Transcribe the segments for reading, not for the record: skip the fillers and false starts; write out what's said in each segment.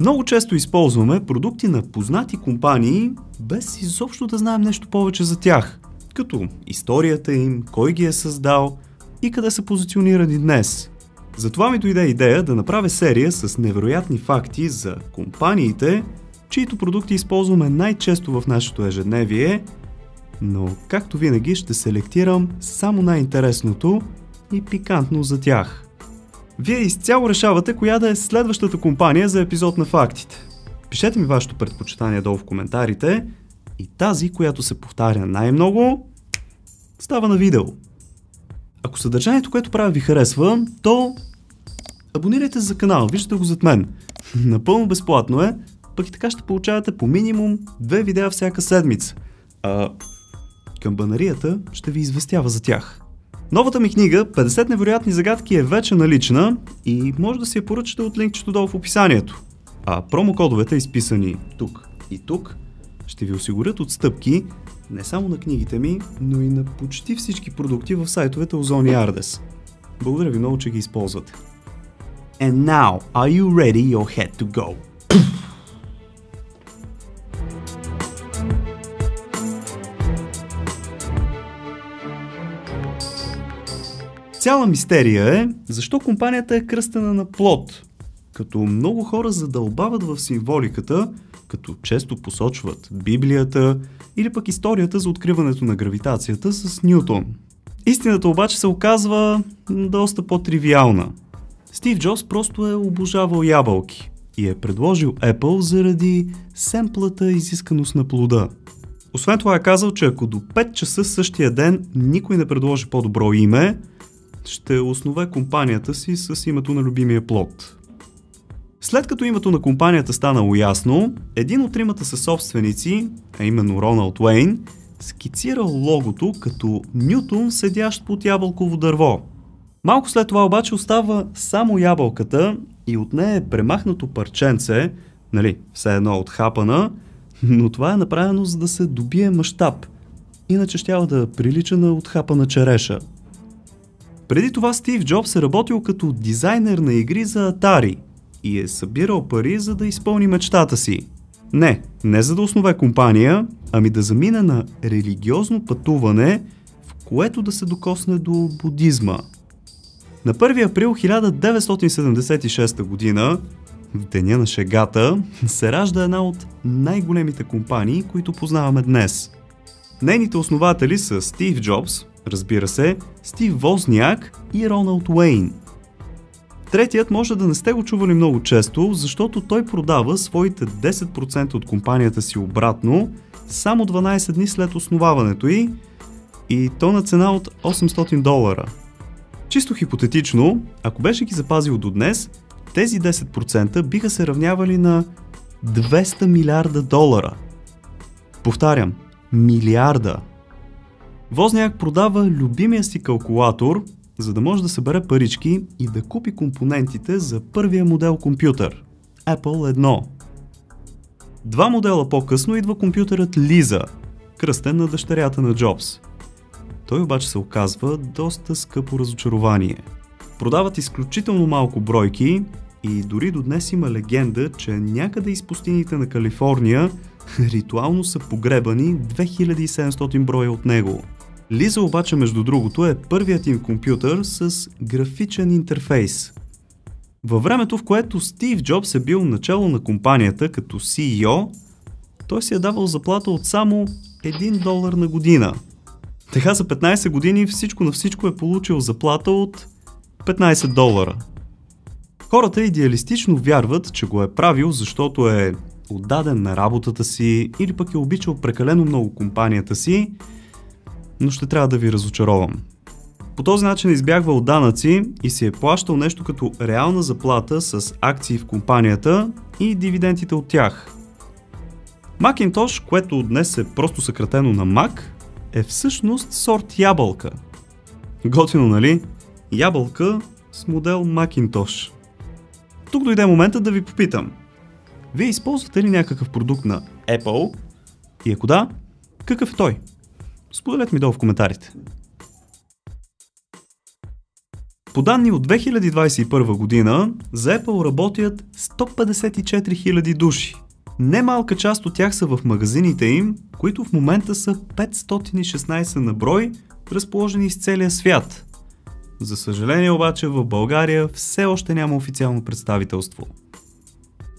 Много често използваме продукти на познати компании, без изобщо да знаем нещо повече за тях, като историята им, кой ги е създал и къде са позиционирани днес. Затова ми дойде идея да направя серия с невероятни факти за компаниите, чието продукти използваме най-често в нашето ежедневие, но както винаги ще селектирам само най-интересното и пикантно за тях. Вие изцяло решавате коя да е следващата компания за епизод на фактите. Пишете ми вашето предпочитание долу в коментарите и тази, която се повтаря най-много, става на видео. Ако съдържанието, което правя, ви харесва, то абонирайте се за канала, виждате го зад мен. Напълно безплатно е, пък и така ще получавате по минимум 2 видеа всяка седмица. Камбанарията ще ви известява за тях. Новата ми книга 50 невероятни загадки е вече налична и може да си я поръчате от линкчето долу в описанието. А промокодовете, изписани тук и тук, ще ви осигурят отстъпки не само на книгите ми, но и на почти всички продукти в сайтовете Озон и Ардес. Благодаря ви много, че ги използвате. And now, are you ready your head to go? Цяла мистерия е, защо компанията е кръстена на плод. Като много хора задълбават в символиката, като често посочват Библията или пък историята за откриването на гравитацията с Нютон. Истината обаче се оказва доста по-тривиална. Стив Джобс просто е обожавал ябълки и е предложил Apple заради семплата изисканост на плода. Освен това е казал, че ако до 5 часа същия ден никой не предложи по-добро име, ще основе компанията си с името на любимия плод. След като името на компанията станало ясно, един от тримата съсобственици, а именно Роналд Уейн, скицирал логото като Нютон, седящ под ябълково дърво. Малко след това обаче остава само ябълката и от нея е премахнато парченце, все едно от хапана, но това е направено за да се добие мащаб, иначе щяла да прилича на отхапана череша. Преди това Стив Джобс е работил като дизайнер на игри за Atari и е събирал пари, за да изпълни мечтата си. Не за да основе компания, ами да замине на религиозно пътуване, в което да се докосне до будизма. На 1 април 1976 година, в деня на шегата, се ражда една от най-големите компании, които познаваме днес. Нейните основатели са Стив Джобс, разбира се, Стив Возняк и Роналд Уейн. Третият може да не сте го чували много често, защото той продава своите 10% от компанията си обратно само 12 дни след основаването й и то на цена от $800. Чисто хипотетично, ако беше ги запазил до днес, тези 10% биха се равнявали на $200 милиарда. Повтарям, милиарда. Возняк продава любимия си калкулатор, за да може да събере парички и да купи компонентите за първия модел компютър – Apple 1. 2 модела по-късно идва компютърът Лиза, кръстен на дъщерята на Джобс. Той обаче се оказва доста скъпо разочарование. Продават изключително малко бройки и дори до днес има легенда, че някъде из пустините на Калифорния ритуално са погребани 2700 броя от него. Лиза обаче, между другото, е първият им компютър с графичен интерфейс. Във времето, в което Стив Джобс е бил начало на компанията като CEO, той си е давал заплата от само $1 на година. Така за 15 години всичко на всичко е получил заплата от $15. Хората идеалистично вярват, че го е правил, защото е отдаден на работата си или пък е обичал прекалено много компанията си, но ще трябва да ви разочаровам. По този начин е избягвал данъци и си е плащал нещо като реална заплата с акции в компанията и дивидендите от тях. Macintosh, което днес е просто съкратено на Mac, е всъщност сорт ябълка. Готино, нали? Ябълка с модел Macintosh. Тук дойде момента да ви попитам. Вие използвате ли някакъв продукт на Apple? И ако да, какъв е той? Споделете ми долу в коментарите. По данни от 2021 година, за Apple работят 154 000 души. Немалка част от тях са в магазините им, които в момента са 516 на брой, разположени из целия свят. За съжаление обаче в България все още няма официално представителство.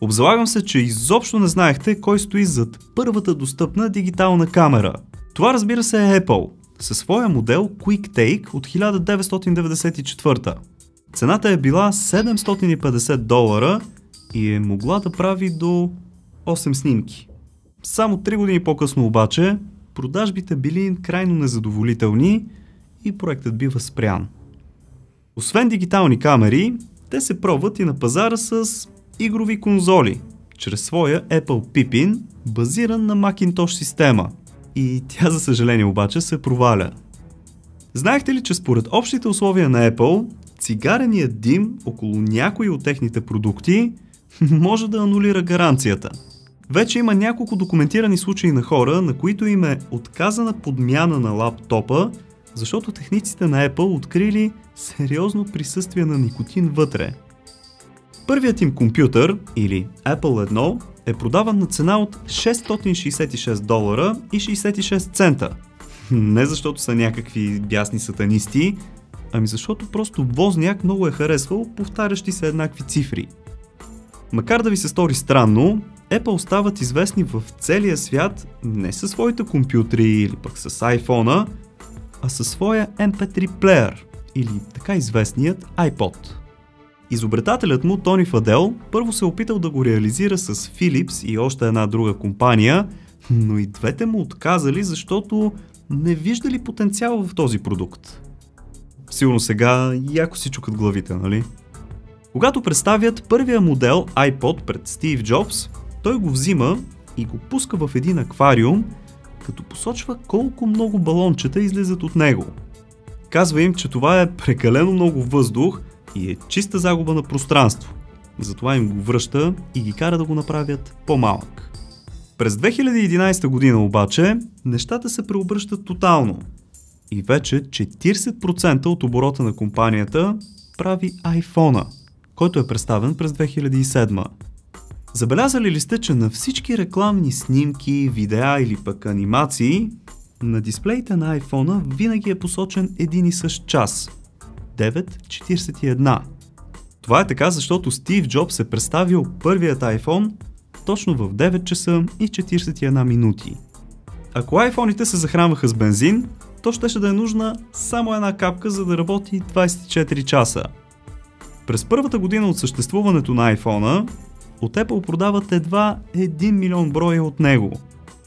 Обзалагам се, че изобщо не знаехте кой стои зад първата достъпна дигитална камера. Това, разбира се, е Apple, със своя модел QuickTake от 1994. Цената е била $750 и е могла да прави до 8 снимки. Само 3 години по-късно обаче, продажбите били крайно незадоволителни и проектът бива спрян. Освен дигитални камери, те се пробват и на пазара с игрови конзоли, чрез своя Apple Pippin, базиран на Macintosh система. И тя, за съжаление обаче, се проваля. Знаехте ли, че според общите условия на Apple, цигареният дим около някои от техните продукти може да анулира гаранцията? Вече има няколко документирани случаи на хора, на които им е отказана подмяна на лаптопа, защото техниците на Apple открили сериозно присъствие на никотин вътре. Първият им компютър, или Apple 1, е продаван на цена от $666.66. Не защото са някакви бясни сатанисти, ами защото просто возняк много е харесвал повтарящи се еднакви цифри. Макар да ви се стори странно, Apple стават известни в целия свят не със своите компютри или пък с iPhone-а, а със своя MP3 плеер, или така известният iPod. Изобретателят му, Тони Фадел, първо се опитал да го реализира с Philips и още една друга компания, но и двете му отказали, защото не виждали потенциал в този продукт. Сигурно сега яко си чукат главите, нали? Когато представят първия модел iPod пред Стив Джобс, той го взима и го пуска в един аквариум, като посочва колко много балончета излизат от него. Казва им, че това е прекалено много въздух и е чиста загуба на пространство. Затова им го връща и ги кара да го направят по-малък. През 2011 година обаче нещата се преобръщат тотално и вече 40% от оборота на компанията прави iPhone-а, който е представен през 2007. Забелязали ли сте, че на всички рекламни снимки, видеа или пък анимации, на дисплеите на iPhone-а винаги е посочен един и същ час – 9:41. Това е така, защото Стив Джобс е представил първият iPhone точно в 9 часа и 41 минути. Ако iPhone-ите се захранваха с бензин, то щеше да е нужна само една капка, за да работи 24 часа. През първата година от съществуването на iPhone-а, от Apple продават едва 1 милион броя от него.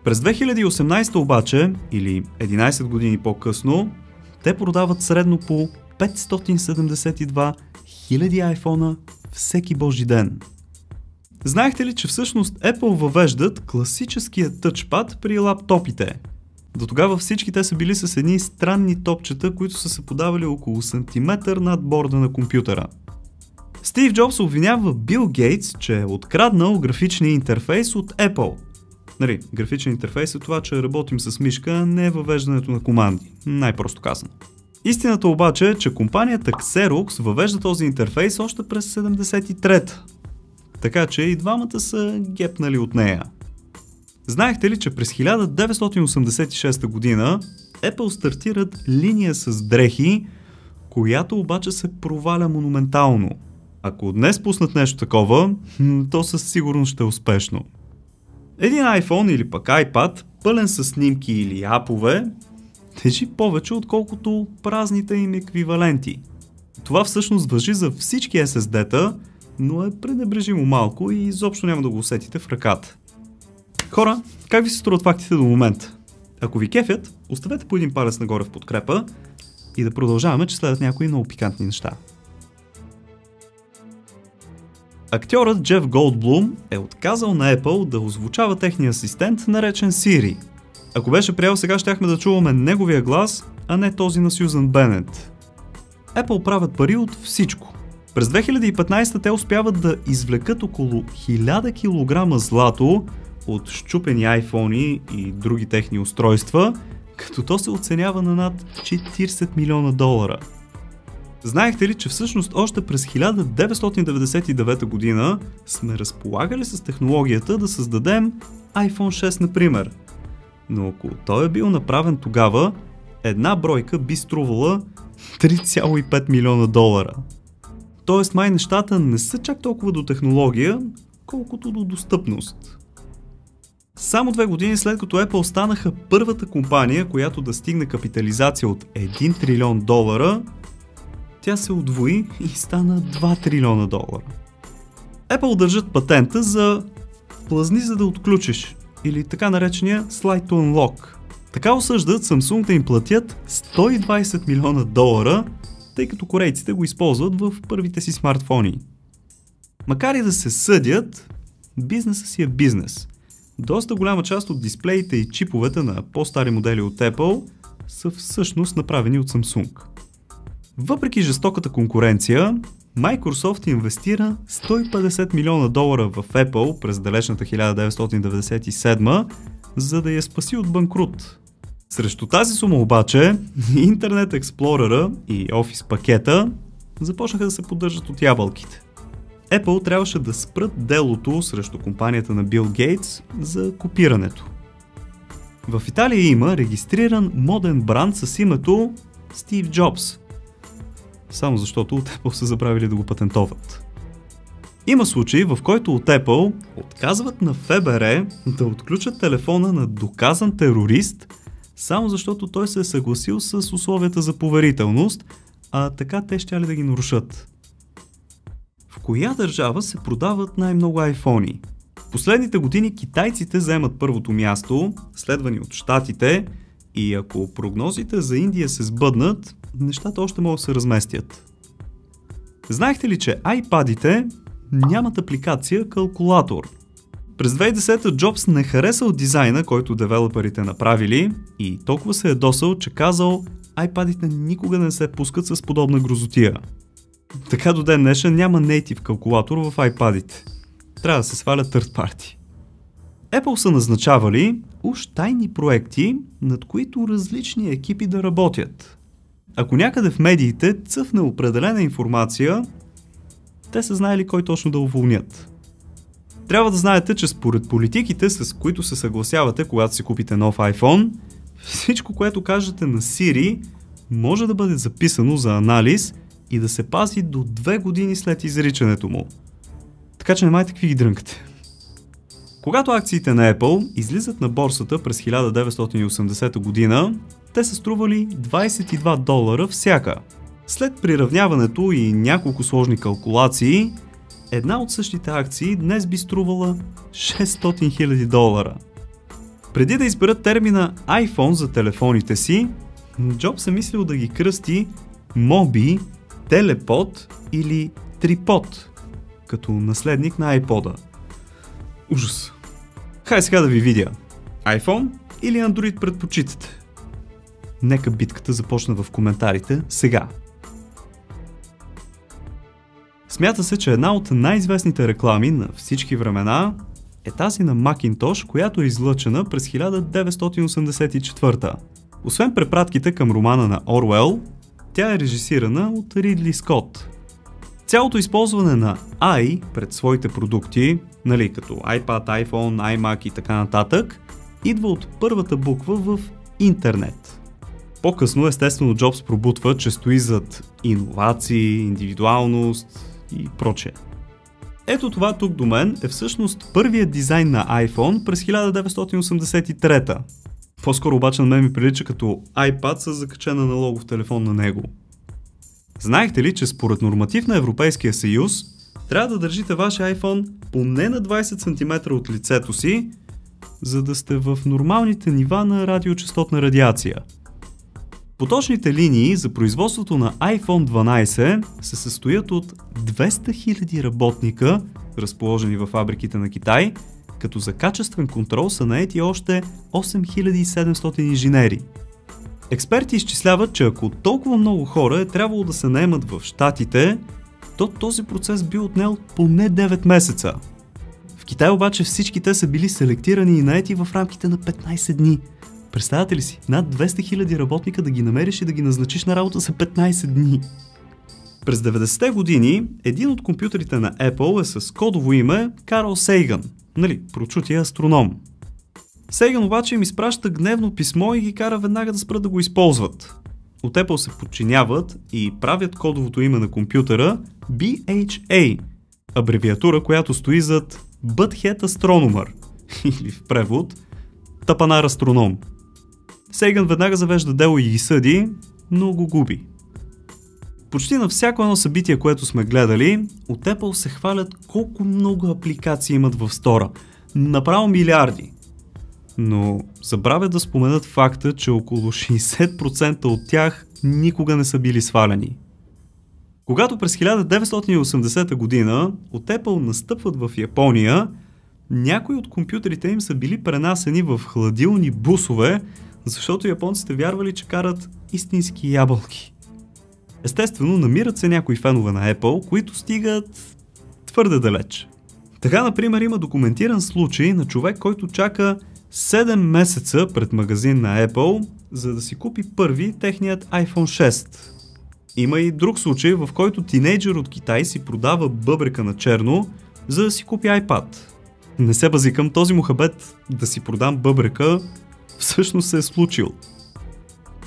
През 2018 обаче, или 11 години по-късно, те продават средно по 572 000 iPhone-а всеки божи ден. Знаехте ли, че всъщност Apple въвеждат класическия тъчпад при лаптопите? До тогава всички те са били с едни странни топчета, които са се подавали около сантиметър над борда на компютъра. Стив Джобс обвинява Бил Гейтс, че е откраднал графичния интерфейс от Apple. Нали, графичен интерфейс е това, че работим с мишка, не е въвеждането на команди, най-просто казано. Истината обаче е, че компанията Xerox въвежда този интерфейс още през 73-та. Така че и двамата са гепнали от нея. Знаехте ли, че през 1986 година Apple стартират линия с дрехи, която обаче се проваля монументално? Ако днес пуснат нещо такова, то със сигурност ще е успешно. Един iPhone или пък iPad, пълен с снимки или апове, тежи повече отколкото празните им еквиваленти. Това всъщност важи за всички SSD-та, но е пренебрежимо малко и изобщо няма да го усетите в ръката. Хора, как ви се струват фактите до момента? Ако ви кефят, оставете по един палец нагоре в подкрепа и да продължаваме, че следват някои много пикантни неща. Актьорът Джеф Голдблум е отказал на Apple да озвучава техния асистент, наречен Siri. Ако беше приел, сега щяхме да чуваме неговия глас, а не този на Сюзан Бенет. Apple правят пари от всичко. През 2015 те успяват да извлекат около 1000 кг злато от счупени iPhone и други техни устройства, като то се оценява на над $40 милиона. Знаехте ли, че всъщност още през 1999 година сме разполагали с технологията да създадем iPhone 6, например? Но ако той е бил направен тогава, една бройка би струвала 3,5 милиона долара. Тоест май нещата не са чак толкова до технология, колкото до достъпност. Само 2 години след като Apple станаха първата компания, която да стигне капитализация от 1 трилион долара, тя се удвои и стана 2 трилиона долара. Apple държат патента за плъзни, за да отключиш, или така наречения Slide to Unlock. Така осъждат Samsung да им платят 120 милиона долара, тъй като корейците го използват в първите си смартфони. Макар и да се съдят, бизнесът си е бизнес. Доста голяма част от дисплеите и чиповете на по-стари модели от Apple са всъщност направени от Samsung. Въпреки жестоката конкуренция, Microsoft инвестира 150 милиона долара в Apple през далечната 1997, за да я спаси от банкрут. Срещу тази сума обаче, Internet Explorer и Office пакета започнаха да се поддържат от ябълките. Apple трябваше да спрат делото срещу компанията на Бил Гейтс за копирането. В Италия има регистриран моден бранд с името Стив Джобс. Само защото от Apple са забравили да го патентоват. Има случаи, в който от Apple отказват на ФБР да отключат телефона на доказан терорист, само защото той се е съгласил с условията за поверителност, а така те щяли да ги нарушат. В коя държава се продават най-много айфони? В последните години китайците заемат първото място, следвани от щатите, и ако прогнозите за Индия се сбъднат, нещата още могат да се разместят. Знаехте ли, че iPad-ите нямат апликация калкулатор? През 2010 Джобс не харесал дизайна, който девелоперите направили, и толкова се е досъл, че казал, iPad-ите никога не се пускат с подобна грозотия. Така до ден днешен няма native калкулатор в iPad-ите. Трябва да се свалят third party. Apple са назначавали уж тайни проекти, над които различни екипи да работят. Ако някъде в медиите цъфне определена информация, те са знаели кой точно да уволнят. Трябва да знаете, че според политиките, с които се съгласявате, когато си купите нов iPhone, всичко, което кажете на Siri, може да бъде записано за анализ и да се пази до 2 години след изричането му. Така че не майте какви ги дрънкате. Когато акциите на Apple излизат на борсата през 1980 година, те са стрували 22 долара всяка. След приравняването и няколко сложни калкулации, една от същите акции днес би струвала 600 000 долара. Преди да изберат термина iPhone за телефоните си, Джобс е мислил да ги кръсти Моби, Телепод или Трипод, като наследник на iPod-а. Ужас! Хай сега да ви видя. iPhone или Android предпочитате? Нека битката започне в коментарите сега. Смята се, че една от най-известните реклами на всички времена е тази на Macintosh, която е излъчена през 1984. Освен препратките към романа на Орвел, тя е режисирана от Ридли Скот. Цялото използване на i пред своите продукти, като iPad, iPhone, iMac и така нататък, идва от първата буква в интернет. По-късно, естествено, Джобс пробутва, че стои зад иновации, индивидуалност и прочее. Ето това тук до мен е всъщност първият дизайн на iPhone през 1983. По-скоро обаче на мен ми прилича като iPad с закачен аналогов телефон на него. Знаехте ли, че според норматив на Европейския съюз трябва да държите вашия iPhone поне на 20 см от лицето си, за да сте в нормалните нива на радиочестотна радиация? Поточните линии за производството на iPhone 12 се състоят от 200 000 работника, разположени в фабриките на Китай, като за качествен контрол са наети още 8700 инженери. Експерти изчисляват, че ако толкова много хора е трябвало да се наемат в щатите, то този процес би отнел поне 9 месеца. В Китай обаче всички те са били селектирани и наети в рамките на 15 дни. Представяте ли си, над 200 000 работника да ги намериш и да ги назначиш на работа за 15 дни? През 90-те години един от компютрите на Apple е с кодово име Карл Сейгън, прочутия астроном. Сейгън обаче им изпраща гневно писмо и ги кара веднага да спрат да го използват. От Apple се подчиняват и правят кодовото име на компютъра BHA, абревиатура, която стои зад Butthead Astronomer, или в превод Тапанар астроном. Сейгън веднага завежда дело и ги съди, но го губи. Почти на всяко едно събитие, което сме гледали, от Apple се хвалят колко много апликации имат в стора. Направо милиарди. Но забравят да споменат факта, че около 60% от тях никога не са били свалени. Когато през 1980 година от Apple настъпват в Япония, някои от компютрите им са били пренасени в хладилни бусове, защото японците вярвали, че карат истински ябълки. Естествено, намират се някои фенове на Apple, които стигат твърде далеч. Така, например, има документиран случай на човек, който чака 7 месеца пред магазин на Apple, за да си купи първи техният iPhone 6. Има и друг случай, в който тинейджър от Китай си продава бъбрека на черно, за да си купи iPad. Не се базикам, този мухабет да си продам бъбрека всъщност се е случил.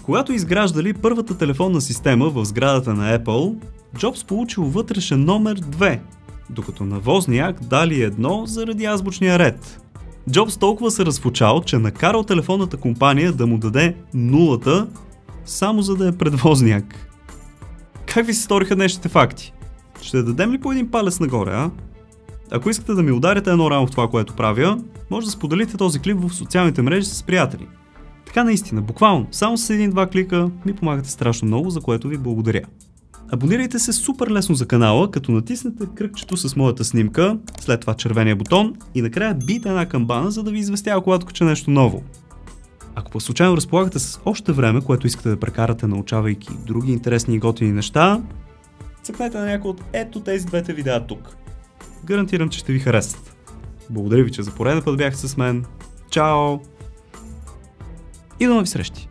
Когато изграждали първата телефонна система в сградата на Apple, Джобс получил вътрешен номер 2, докато на Возняк дали 1 заради азбучния ред. Джобс толкова се разфучал, че накарал телефонната компания да му даде нулата, само за да е пред Возняк. Как ви се сториха днешните факти? Ще дадем ли по един палец нагоре, а? Ако искате да ми ударите едно рамо в това, което правя, може да споделите този клип в социалните мрежи с приятели. Така наистина, буквално, само с 1-2 клика ми помагате страшно много, за което ви благодаря. Абонирайте се супер лесно за канала, като натиснете кръгчето с моята снимка, след това червения бутон и накрая бийте една камбана, за да ви известява, когато кача нещо ново. Ако по случайно разполагате с още време, което искате да прекарате научавайки други интересни и готини неща, цъкнете на някой от ето тези двете видеа тук. Гарантирам, че ще ви харесат. Благодаря ви, че за пореден път бяхте с мен. Чао! И до нови срещи!